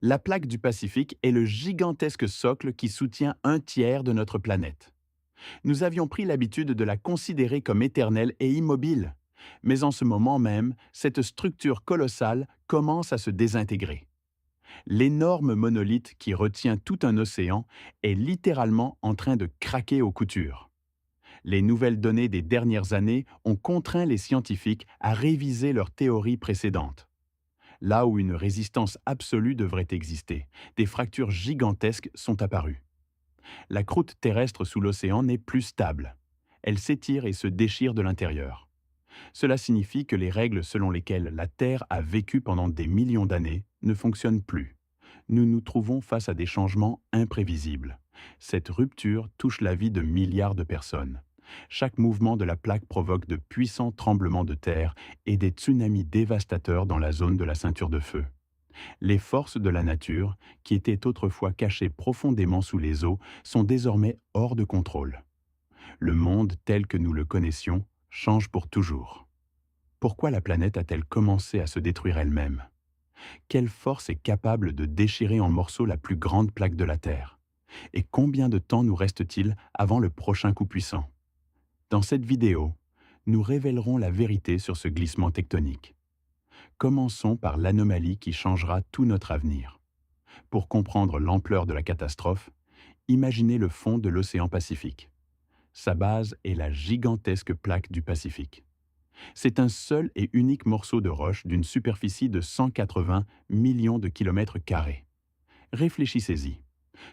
La plaque du Pacifique est le gigantesque socle qui soutient un tiers de notre planète. Nous avions pris l'habitude de la considérer comme éternelle et immobile. Mais en ce moment même, cette structure colossale commence à se désintégrer. L'énorme monolithe qui retient tout un océan est littéralement en train de craquer aux coutures. Les nouvelles données des dernières années ont contraint les scientifiques à réviser leurs théories précédentes. Là où une résistance absolue devrait exister, des fractures gigantesques sont apparues. La croûte terrestre sous l'océan n'est plus stable. Elle s'étire et se déchire de l'intérieur. Cela signifie que les règles selon lesquelles la Terre a vécu pendant des millions d'années ne fonctionnent plus. Nous nous trouvons face à des changements imprévisibles. Cette rupture touche la vie de milliards de personnes. Chaque mouvement de la plaque provoque de puissants tremblements de terre et des tsunamis dévastateurs dans la zone de la ceinture de feu. Les forces de la nature, qui étaient autrefois cachées profondément sous les eaux, sont désormais hors de contrôle. Le monde tel que nous le connaissions change pour toujours. Pourquoi la planète a-t-elle commencé à se détruire elle-même? Quelle force est capable de déchirer en morceaux la plus grande plaque de la Terre? Et combien de temps nous reste-t-il avant le prochain coup puissant? Dans cette vidéo, nous révélerons la vérité sur ce glissement tectonique. Commençons par l'anomalie qui changera tout notre avenir. Pour comprendre l'ampleur de la catastrophe, imaginez le fond de l'océan Pacifique. Sa base est la gigantesque plaque du Pacifique. C'est un seul et unique morceau de roche d'une superficie de 180 millions de kilomètres carrés. Réfléchissez-y.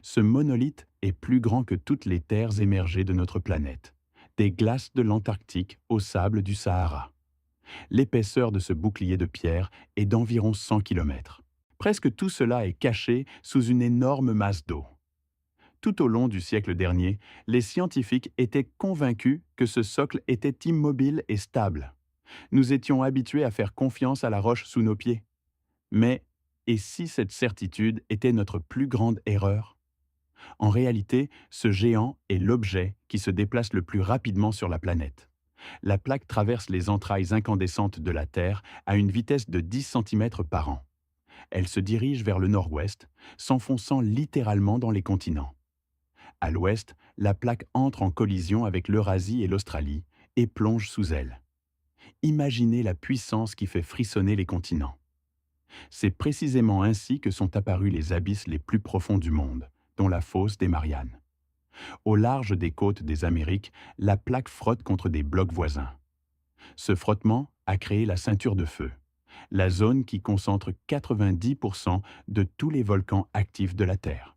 Ce monolithe est plus grand que toutes les terres émergées de notre planète, des glaces de l'Antarctique au sable du Sahara. L'épaisseur de ce bouclier de pierre est d'environ 100 kilomètres. Presque tout cela est caché sous une énorme masse d'eau. Tout au long du siècle dernier, les scientifiques étaient convaincus que ce socle était immobile et stable. Nous étions habitués à faire confiance à la roche sous nos pieds. Mais, et si cette certitude était notre plus grande erreur? En réalité, ce géant est l'objet qui se déplace le plus rapidement sur la planète. La plaque traverse les entrailles incandescentes de la Terre à une vitesse de 10 cm par an. Elle se dirige vers le nord-ouest, s'enfonçant littéralement dans les continents. À l'ouest, la plaque entre en collision avec l'Eurasie et l'Australie et plonge sous elle. Imaginez la puissance qui fait frissonner les continents. C'est précisément ainsi que sont apparus les abysses les plus profonds du monde, dont la fosse des Mariannes. Au large des côtes des Amériques, la plaque frotte contre des blocs voisins. Ce frottement a créé la ceinture de feu, la zone qui concentre 90% de tous les volcans actifs de la Terre.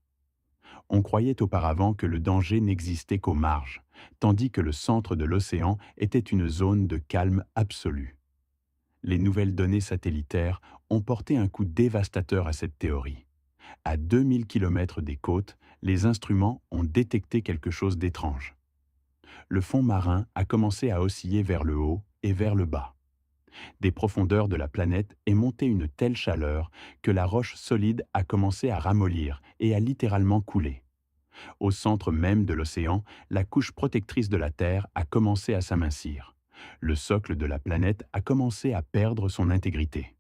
On croyait auparavant que le danger n'existait qu'aux marges, tandis que le centre de l'océan était une zone de calme absolu. Les nouvelles données satellitaires ont porté un coup dévastateur à cette théorie. À 2000 km des côtes, les instruments ont détecté quelque chose d'étrange. Le fond marin a commencé à osciller vers le haut et vers le bas. Des profondeurs de la planète est montée une telle chaleur que la roche solide a commencé à ramollir et a littéralement coulé. Au centre même de l'océan, la couche protectrice de la Terre a commencé à s'amincir. Le socle de la planète a commencé à perdre son intégrité.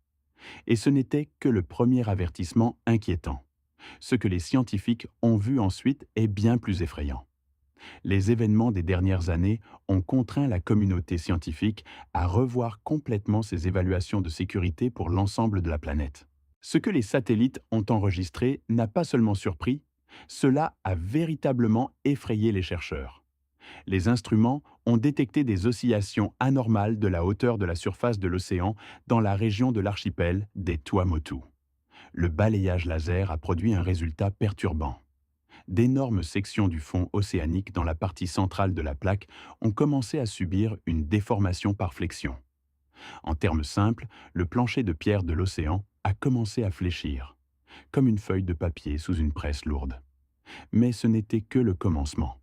Et ce n'était que le premier avertissement inquiétant. Ce que les scientifiques ont vu ensuite est bien plus effrayant. Les événements des dernières années ont contraint la communauté scientifique à revoir complètement ses évaluations de sécurité pour l'ensemble de la planète. Ce que les satellites ont enregistré n'a pas seulement surpris, cela a véritablement effrayé les chercheurs. Les instruments ont détecté des oscillations anormales de la hauteur de la surface de l'océan dans la région de l'archipel des Tuamotu. Le balayage laser a produit un résultat perturbant. D'énormes sections du fond océanique dans la partie centrale de la plaque ont commencé à subir une déformation par flexion. En termes simples, le plancher de pierre de l'océan a commencé à fléchir, comme une feuille de papier sous une presse lourde. Mais ce n'était que le commencement.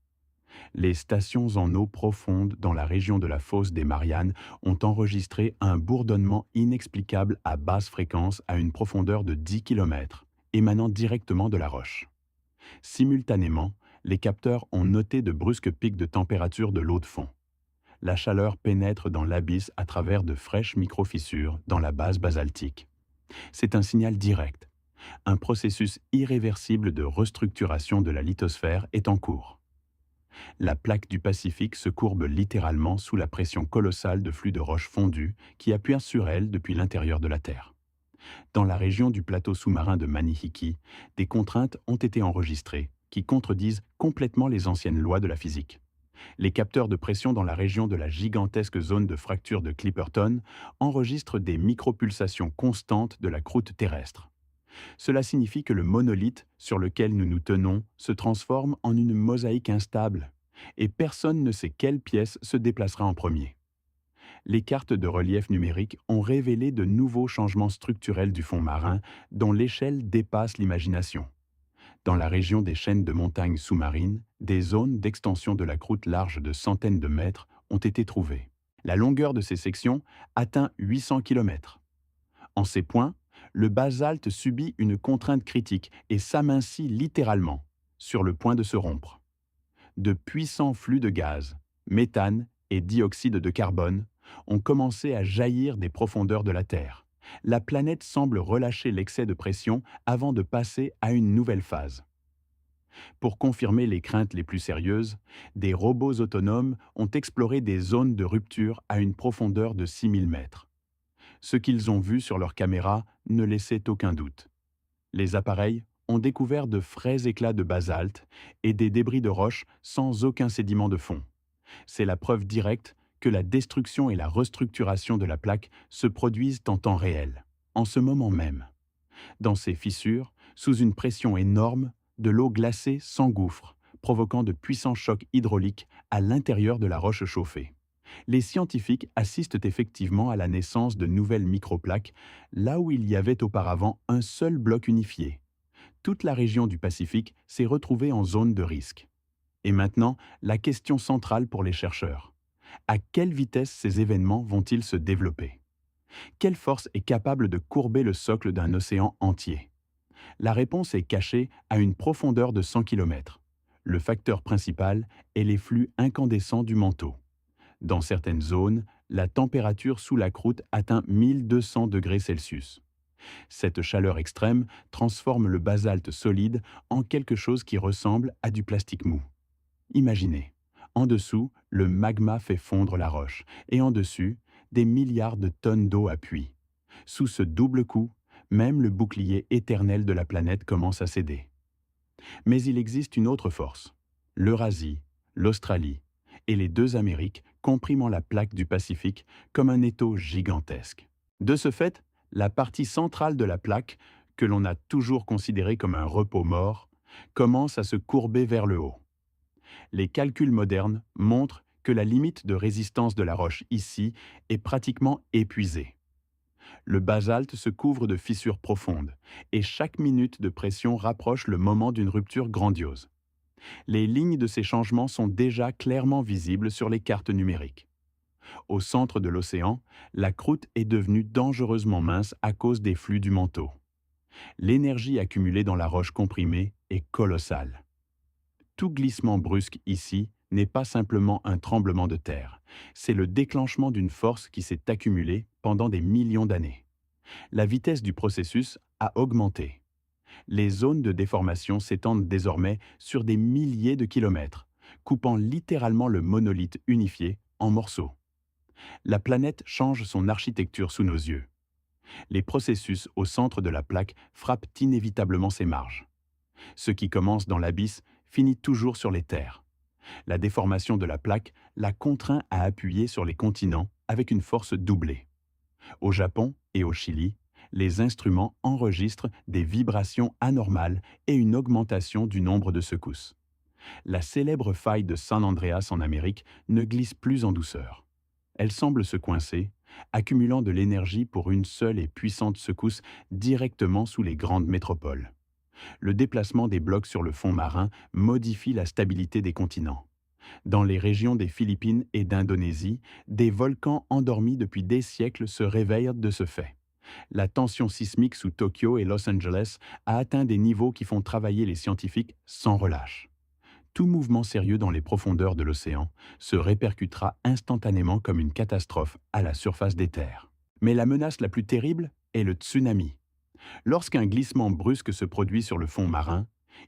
Les stations en eau profonde dans la région de la fosse des Mariannes ont enregistré un bourdonnement inexplicable à basse fréquence à une profondeur de 10 km, émanant directement de la roche. Simultanément, les capteurs ont noté de brusques pics de température de l'eau de fond. La chaleur pénètre dans l'abysse à travers de fraîches micro-fissures dans la base basaltique. C'est un signal direct. Un processus irréversible de restructuration de la lithosphère est en cours. La plaque du Pacifique se courbe littéralement sous la pression colossale de flux de roches fondues qui appuient sur elle depuis l'intérieur de la Terre. Dans la région du plateau sous-marin de Manihiki, des contraintes ont été enregistrées qui contredisent complètement les anciennes lois de la physique. Les capteurs de pression dans la région de la gigantesque zone de fracture de Clipperton enregistrent des micropulsations constantes de la croûte terrestre. Cela signifie que le monolithe sur lequel nous nous tenons se transforme en une mosaïque instable, et personne ne sait quelle pièce se déplacera en premier. Les cartes de relief numérique ont révélé de nouveaux changements structurels du fond marin dont l'échelle dépasse l'imagination. Dans la région des chaînes de montagnes sous-marines, des zones d'extension de la croûte large de centaines de mètres ont été trouvées. La longueur de ces sections atteint 800 km. En ces points, le basalte subit une contrainte critique et s'amincit littéralement, sur le point de se rompre. De puissants flux de gaz, méthane et dioxyde de carbone, ont commencé à jaillir des profondeurs de la Terre. La planète semble relâcher l'excès de pression avant de passer à une nouvelle phase. Pour confirmer les craintes les plus sérieuses, des robots autonomes ont exploré des zones de rupture à une profondeur de 6000 mètres. Ce qu'ils ont vu sur leurs caméras ne laissait aucun doute. Les appareils ont découvert de frais éclats de basalte et des débris de roches sans aucun sédiment de fond. C'est la preuve directe que la destruction et la restructuration de la plaque se produisent en temps réel, en ce moment même. Dans ces fissures, sous une pression énorme, de l'eau glacée s'engouffre, provoquant de puissants chocs hydrauliques à l'intérieur de la roche chauffée. Les scientifiques assistent effectivement à la naissance de nouvelles microplaques, là où il y avait auparavant un seul bloc unifié. Toute la région du Pacifique s'est retrouvée en zone de risque. Et maintenant, la question centrale pour les chercheurs. À quelle vitesse ces événements vont-ils se développer? Quelle force est capable de courber le socle d'un océan entier? La réponse est cachée à une profondeur de 100 km. Le facteur principal est les flux incandescents du manteau. Dans certaines zones, la température sous la croûte atteint 1200 degrés Celsius. Cette chaleur extrême transforme le basalte solide en quelque chose qui ressemble à du plastique mou. Imaginez, en dessous, le magma fait fondre la roche, et en dessus, des milliards de tonnes d'eau appuient. Sous ce double coup, même le bouclier éternel de la planète commence à céder. Mais il existe une autre force, l'Eurasie, l'Australie et les deux Amériques comprimant la plaque du Pacifique comme un étau gigantesque. De ce fait, la partie centrale de la plaque, que l'on a toujours considérée comme un repos mort, commence à se courber vers le haut. Les calculs modernes montrent que la limite de résistance de la roche ici est pratiquement épuisée. Le basalte se couvre de fissures profondes, et chaque minute de pression rapproche le moment d'une rupture grandiose. Les lignes de ces changements sont déjà clairement visibles sur les cartes numériques. Au centre de l'océan, la croûte est devenue dangereusement mince à cause des flux du manteau. L'énergie accumulée dans la roche comprimée est colossale. Tout glissement brusque ici n'est pas simplement un tremblement de terre, c'est le déclenchement d'une force qui s'est accumulée pendant des millions d'années. La vitesse du processus a augmenté. Les zones de déformation s'étendent désormais sur des milliers de kilomètres, coupant littéralement le monolithe unifié en morceaux. La planète change son architecture sous nos yeux. Les processus au centre de la plaque frappent inévitablement ses marges. Ce qui commence dans l'abysse finit toujours sur les terres. La déformation de la plaque la contraint à appuyer sur les continents avec une force doublée. Au Japon et au Chili, les instruments enregistrent des vibrations anormales et une augmentation du nombre de secousses. La célèbre faille de San Andreas en Amérique ne glisse plus en douceur. Elle semble se coincer, accumulant de l'énergie pour une seule et puissante secousse directement sous les grandes métropoles. Le déplacement des blocs sur le fond marin modifie la stabilité des continents. Dans les régions des Philippines et d'Indonésie, des volcans endormis depuis des siècles se réveillent de ce fait. La tension sismique sous Tokyo et Los Angeles a atteint des niveaux qui font travailler les scientifiques sans relâche. Tout mouvement sérieux dans les profondeurs de l'océan se répercutera instantanément comme une catastrophe à la surface des terres. Mais la menace la plus terrible est le tsunami. Lorsqu'un glissement brusque se produit sur le fond marin,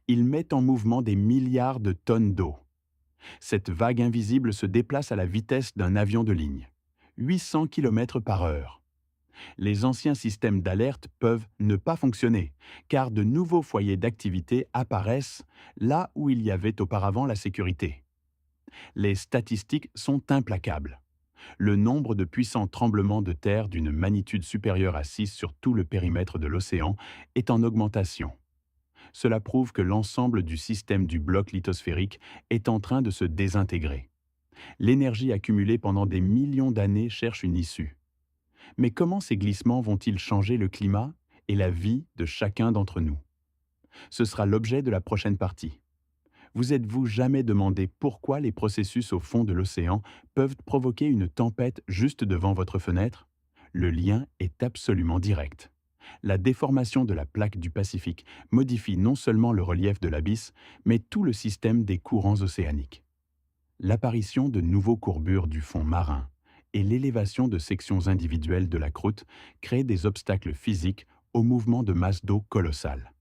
il met en mouvement des milliards de tonnes d'eau. Cette vague invisible se déplace à la vitesse d'un avion de ligne, 800 km par heure. Les anciens systèmes d'alerte peuvent ne pas fonctionner, car de nouveaux foyers d'activité apparaissent là où il y avait auparavant la sécurité. Les statistiques sont implacables. Le nombre de puissants tremblements de terre d'une magnitude supérieure à 6 sur tout le périmètre de l'océan est en augmentation. Cela prouve que l'ensemble du système du bloc lithosphérique est en train de se désintégrer. L'énergie accumulée pendant des millions d'années cherche une issue. Mais comment ces glissements vont-ils changer le climat et la vie de chacun d'entre nous? Ce sera l'objet de la prochaine partie. Vous êtes-vous jamais demandé pourquoi les processus au fond de l'océan peuvent provoquer une tempête juste devant votre fenêtre? Le lien est absolument direct. La déformation de la plaque du Pacifique modifie non seulement le relief de l'abysse, mais tout le système des courants océaniques. L'apparition de nouveaux courbures du fond marin et l'élévation de sections individuelles de la croûte créent des obstacles physiques au mouvement de masse d'eau colossales.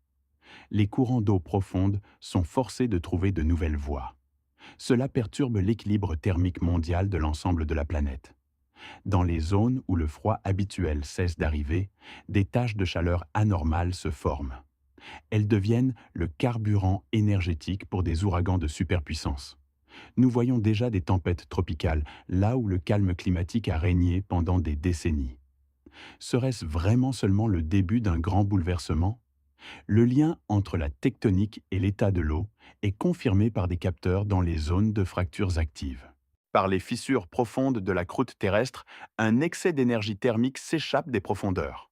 Les courants d'eau profonde sont forcés de trouver de nouvelles voies. Cela perturbe l'équilibre thermique mondial de l'ensemble de la planète. Dans les zones où le froid habituel cesse d'arriver, des taches de chaleur anormales se forment. Elles deviennent le carburant énergétique pour des ouragans de superpuissance. Nous voyons déjà des tempêtes tropicales là où le calme climatique a régné pendant des décennies. Serait-ce vraiment seulement le début d'un grand bouleversement? Le lien entre la tectonique et l'état de l'eau est confirmé par des capteurs dans les zones de fractures actives. Par les fissures profondes de la croûte terrestre, un excès d'énergie thermique s'échappe des profondeurs.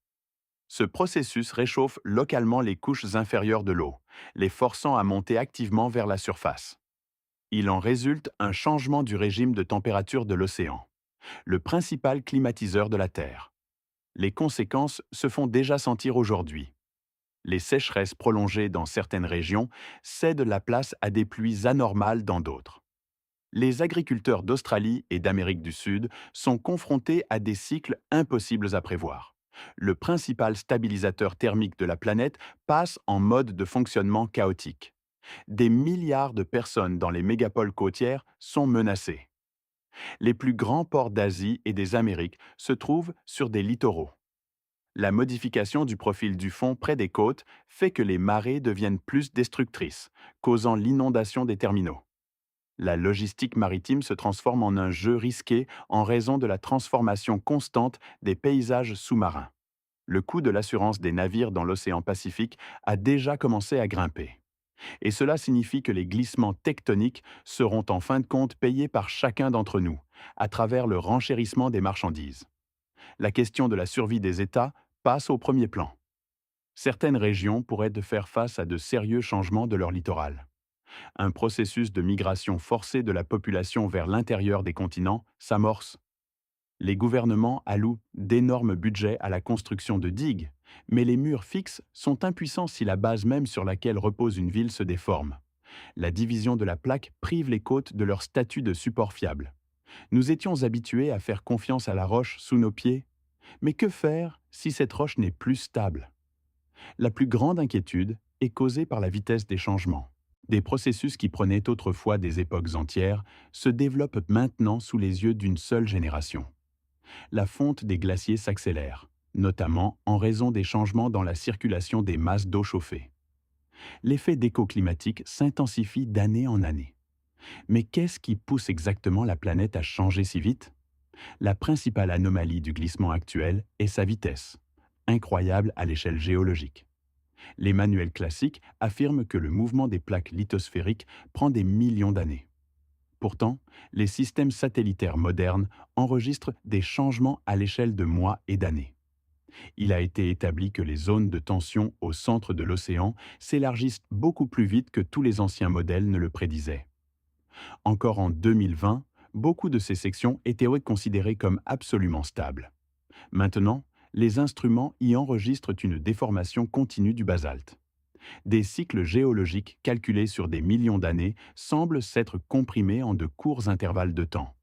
Ce processus réchauffe localement les couches inférieures de l'eau, les forçant à monter activement vers la surface. Il en résulte un changement du régime de température de l'océan, le principal climatiseur de la Terre. Les conséquences se font déjà sentir aujourd'hui. Les sécheresses prolongées dans certaines régions cèdent la place à des pluies anormales dans d'autres. Les agriculteurs d'Australie et d'Amérique du Sud sont confrontés à des cycles impossibles à prévoir. Le principal stabilisateur thermique de la planète passe en mode de fonctionnement chaotique. Des milliards de personnes dans les mégapoles côtières sont menacées. Les plus grands ports d'Asie et des Amériques se trouvent sur des littoraux. La modification du profil du fond près des côtes fait que les marées deviennent plus destructrices, causant l'inondation des terminaux. La logistique maritime se transforme en un jeu risqué en raison de la transformation constante des paysages sous-marins. Le coût de l'assurance des navires dans l'océan Pacifique a déjà commencé à grimper. Et cela signifie que les glissements tectoniques seront en fin de compte payés par chacun d'entre nous, à travers le renchérissement des marchandises. La question de la survie des États passe au premier plan. Certaines régions pourraient faire face à de sérieux changements de leur littoral. Un processus de migration forcée de la population vers l'intérieur des continents s'amorce. Les gouvernements allouent d'énormes budgets à la construction de digues, mais les murs fixes sont impuissants si la base même sur laquelle repose une ville se déforme. La division de la plaque prive les côtes de leur statut de support fiable. Nous étions habitués à faire confiance à la roche sous nos pieds, mais que faire si cette roche n'est plus stable? La plus grande inquiétude est causée par la vitesse des changements. Des processus qui prenaient autrefois des époques entières se développent maintenant sous les yeux d'une seule génération. La fonte des glaciers s'accélère, notamment en raison des changements dans la circulation des masses d'eau chauffée. L'effet d'écho climatique s'intensifie d'année en année. Mais qu'est-ce qui pousse exactement la planète à changer si vite? La principale anomalie du glissement actuel est sa vitesse, incroyable à l'échelle géologique. Les manuels classiques affirment que le mouvement des plaques lithosphériques prend des millions d'années. Pourtant, les systèmes satellitaires modernes enregistrent des changements à l'échelle de mois et d'années. Il a été établi que les zones de tension au centre de l'océan s'élargissent beaucoup plus vite que tous les anciens modèles ne le prédisaient. Encore en 2020, beaucoup de ces sections étaient considérées comme absolument stables. Maintenant, les instruments y enregistrent une déformation continue du basalte. Des cycles géologiques calculés sur des millions d'années semblent s'être comprimés en de courts intervalles de temps.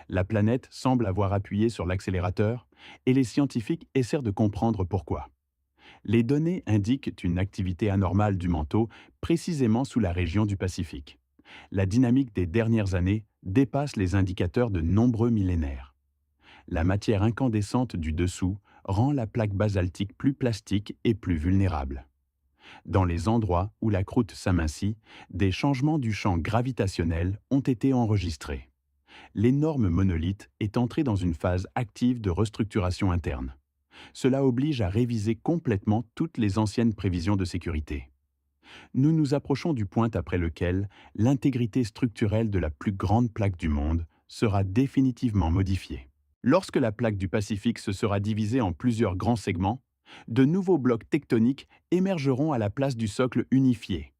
La planète semble avoir appuyé sur l'accélérateur et les scientifiques essaient de comprendre pourquoi. Les données indiquent une activité anormale du manteau précisément sous la région du Pacifique. La dynamique des dernières années dépasse les indicateurs de nombreux millénaires. La matière incandescente du dessous rend la plaque basaltique plus plastique et plus vulnérable. Dans les endroits où la croûte s'amincit, des changements du champ gravitationnel ont été enregistrés. L'énorme monolithe est entré dans une phase active de restructuration interne. Cela oblige à réviser complètement toutes les anciennes prévisions de sécurité. Nous nous approchons du point après lequel l'intégrité structurelle de la plus grande plaque du monde sera définitivement modifiée. Lorsque la plaque du Pacifique se sera divisée en plusieurs grands segments, de nouveaux blocs tectoniques émergeront à la place du socle unifié.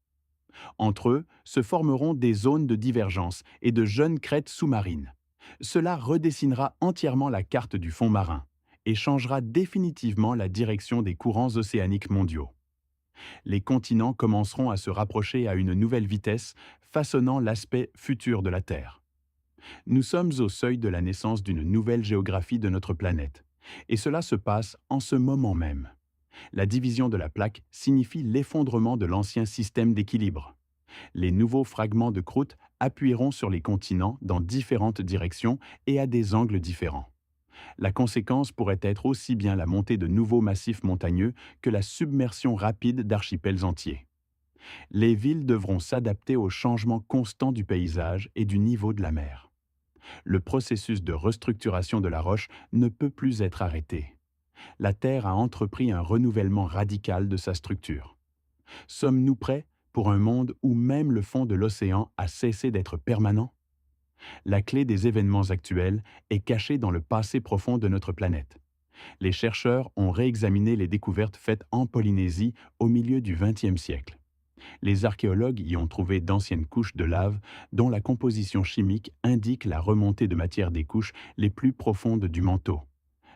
Entre eux se formeront des zones de divergence et de jeunes crêtes sous-marines. Cela redessinera entièrement la carte du fond marin et changera définitivement la direction des courants océaniques mondiaux. Les continents commenceront à se rapprocher à une nouvelle vitesse, façonnant l'aspect futur de la Terre. Nous sommes au seuil de la naissance d'une nouvelle géographie de notre planète, et cela se passe en ce moment même. La division de la plaque signifie l'effondrement de l'ancien système d'équilibre. Les nouveaux fragments de croûte appuieront sur les continents dans différentes directions et à des angles différents. La conséquence pourrait être aussi bien la montée de nouveaux massifs montagneux que la submersion rapide d'archipels entiers. Les villes devront s'adapter aux changements constants du paysage et du niveau de la mer. Le processus de restructuration de la roche ne peut plus être arrêté. La Terre a entrepris un renouvellement radical de sa structure. Sommes-nous prêts pour un monde où même le fond de l'océan a cessé d'être permanent? La clé des événements actuels est cachée dans le passé profond de notre planète. Les chercheurs ont réexaminé les découvertes faites en Polynésie au milieu du XXe siècle. Les archéologues y ont trouvé d'anciennes couches de lave dont la composition chimique indique la remontée de matière des couches les plus profondes du manteau.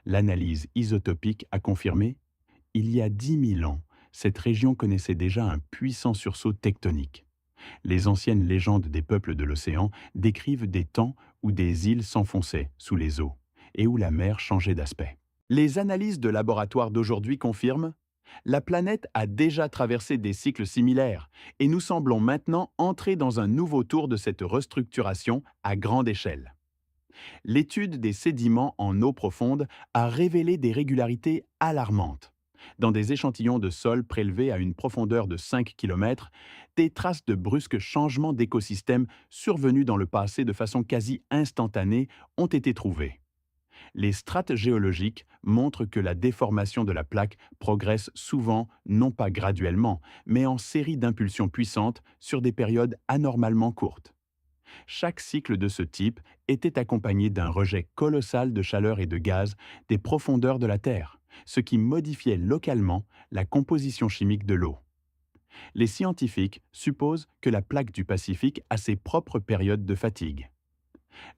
L'analyse isotopique a confirmé, il y a 10 000 ans, cette région connaissait déjà un puissant sursaut tectonique. Les anciennes légendes des peuples de l'océan décrivent des temps où des îles s'enfonçaient sous les eaux et où la mer changeait d'aspect. Les analyses de laboratoire d'aujourd'hui confirment la planète a déjà traversé des cycles similaires et nous semblons maintenant entrer dans un nouveau tour de cette restructuration à grande échelle. L'étude des sédiments en eau profonde a révélé des régularités alarmantes. Dans des échantillons de sol prélevés à une profondeur de 5 km, des traces de brusques changements d'écosystème survenus dans le passé de façon quasi instantanée ont été trouvées. Les strates géologiques montrent que la déformation de la plaque progresse souvent, non pas graduellement, mais en série d'impulsions puissantes sur des périodes anormalement courtes. Chaque cycle de ce type était accompagné d'un rejet colossal de chaleur et de gaz des profondeurs de la Terre, ce qui modifiait localement la composition chimique de l'eau. Les scientifiques supposent que la plaque du Pacifique a ses propres périodes de fatigue.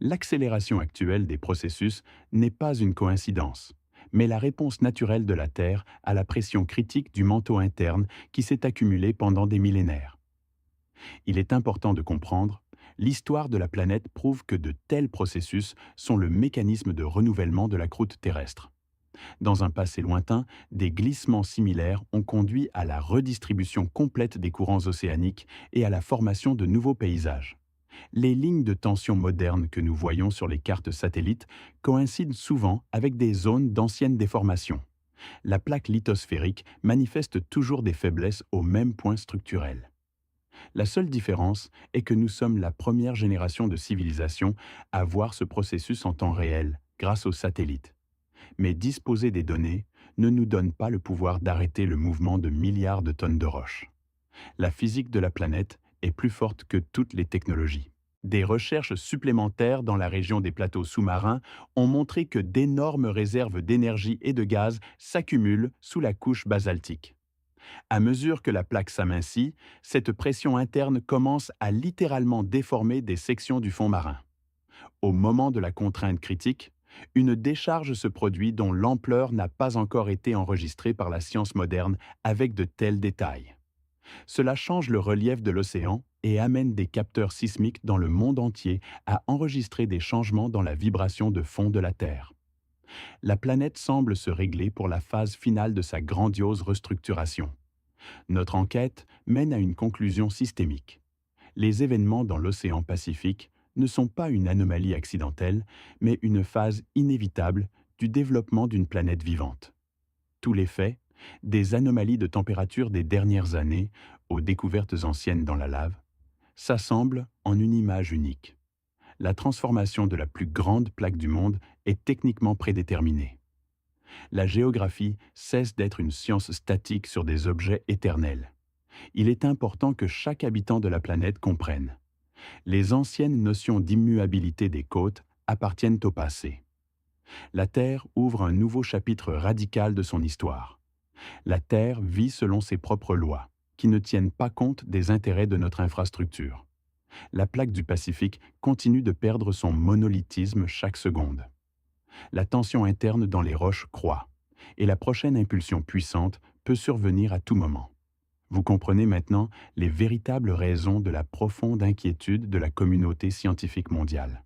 L'accélération actuelle des processus n'est pas une coïncidence, mais la réponse naturelle de la Terre à la pression critique du manteau interne qui s'est accumulée pendant des millénaires. Il est important de comprendre, l'histoire de la planète prouve que de tels processus sont le mécanisme de renouvellement de la croûte terrestre. Dans un passé lointain, des glissements similaires ont conduit à la redistribution complète des courants océaniques et à la formation de nouveaux paysages. Les lignes de tension modernes que nous voyons sur les cartes satellites coïncident souvent avec des zones d'anciennes déformations. La plaque lithosphérique manifeste toujours des faiblesses au même point structurel. La seule différence est que nous sommes la première génération de civilisation à voir ce processus en temps réel, grâce aux satellites. Mais disposer des données ne nous donne pas le pouvoir d'arrêter le mouvement de milliards de tonnes de roches. La physique de la planète est plus forte que toutes les technologies. Des recherches supplémentaires dans la région des plateaux sous-marins ont montré que d'énormes réserves d'énergie et de gaz s'accumulent sous la couche basaltique. À mesure que la plaque s'amincit, cette pression interne commence à littéralement déformer des sections du fond marin. Au moment de la contrainte critique, une décharge se produit dont l'ampleur n'a pas encore été enregistrée par la science moderne avec de tels détails. Cela change le relief de l'océan et amène des capteurs sismiques dans le monde entier à enregistrer des changements dans la vibration de fond de la Terre. La planète semble se régler pour la phase finale de sa grandiose restructuration. Notre enquête mène à une conclusion systémique. Les événements dans l'océan Pacifique ne sont pas une anomalie accidentelle, mais une phase inévitable du développement d'une planète vivante. Tous les faits, des anomalies de température des dernières années aux découvertes anciennes dans la lave, s'assemblent en une image unique. La transformation de la plus grande plaque du monde est techniquement prédéterminée. La géographie cesse d'être une science statique sur des objets éternels. Il est important que chaque habitant de la planète comprenne. Les anciennes notions d'immuabilité des côtes appartiennent au passé. La Terre ouvre un nouveau chapitre radical de son histoire. La Terre vit selon ses propres lois, qui ne tiennent pas compte des intérêts de notre infrastructure. La plaque du Pacifique continue de perdre son monolithisme chaque seconde. La tension interne dans les roches croît, et la prochaine impulsion puissante peut survenir à tout moment. Vous comprenez maintenant les véritables raisons de la profonde inquiétude de la communauté scientifique mondiale.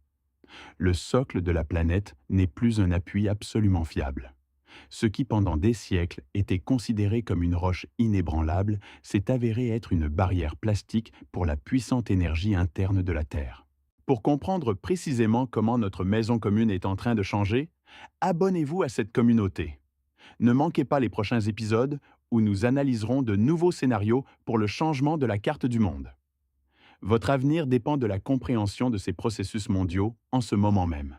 Le socle de la planète n'est plus un appui absolument fiable. Ce qui pendant des siècles était considéré comme une roche inébranlable s'est avéré être une barrière plastique pour la puissante énergie interne de la Terre. Pour comprendre précisément comment notre maison commune est en train de changer, abonnez-vous à cette communauté. Ne manquez pas les prochains épisodes où nous analyserons de nouveaux scénarios pour le changement de la carte du monde. Votre avenir dépend de la compréhension de ces processus mondiaux en ce moment même.